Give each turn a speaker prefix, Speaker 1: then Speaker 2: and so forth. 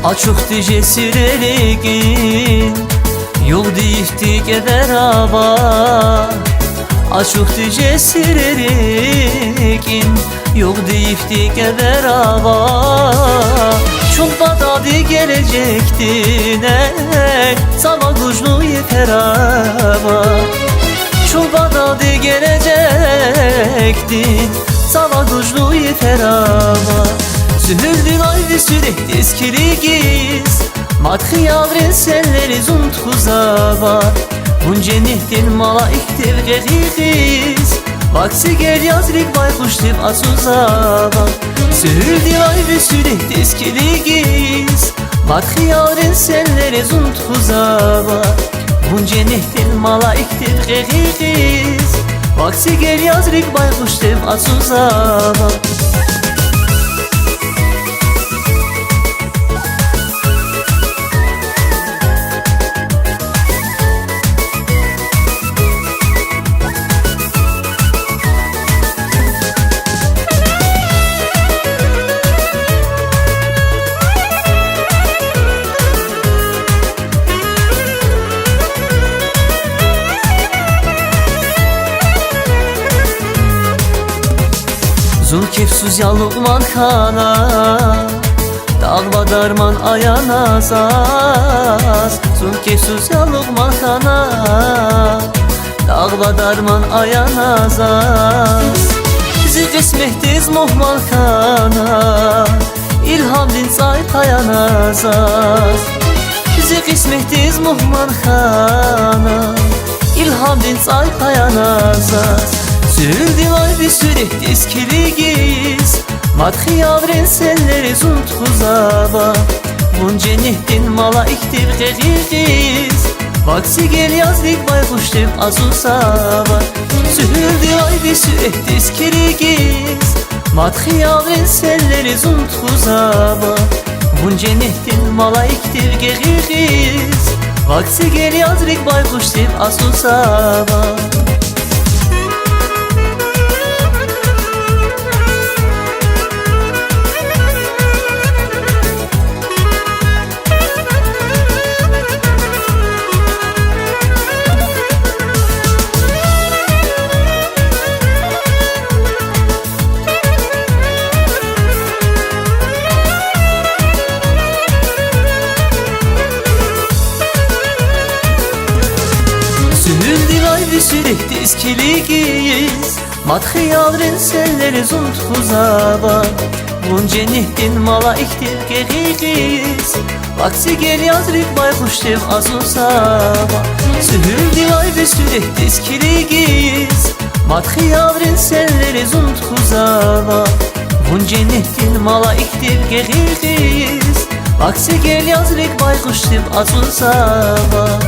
Speaker 1: Açık diyeceğin yol deyifti geber hava. Açık diyeceğin yol deyifti geber hava. Çok badadı gelecektin sama kuşlu yeter hava. Çok badadı gelecektin sama kuşlu yeter hava. Sühüldün ayvi sürekli eskili giz Madhi yavrin selleri zund huzava Bunca nihtin malaiktir gehigiz Vaksi gel yazrik baykuştir asuzava Sühüldün ayvi sürekli eskili giz Madhi yavrin selleri zund huzava Bunca nihtin malaiktir gehigiz Vaksi gel yazrik baykuştir asuzava Zulkifsuz ya Luqman Xana Dağva darman ayanaz az Zulkifsuz ya Luqman Xana Dağva darman ayanaz az Bizi qismetiz muhmal Xana İlham din say tayanaz az Bizi qismetiz muhmal Xana İlham din say tayanaz az Sürdü ay bir sürekli eskili giz Madhi yavrin selleri zund huzava Bunca nihtin malaiktir gehigiz Vaksi gel yazlik baykuştir azuzava Sürdü ay bir sürekli eskili giz Madhi yavrin selleri zund huzava Bunca nihtin malaiktir gehigiz Vaksi gel yazlik baykuştir azuzava Sürekli eskili giz Madhi yavrin selleri zund huzava Bunca nihtin malaiktir gehigiz Vaksi gel yazrik baykuştir azuzava Sühüldü ay bir sürekli eskili giz Madhi yavrin selleri zund huzava Bunca nihtin malaiktir gehigiz Vaksi gel yazrik baykuştir azuzava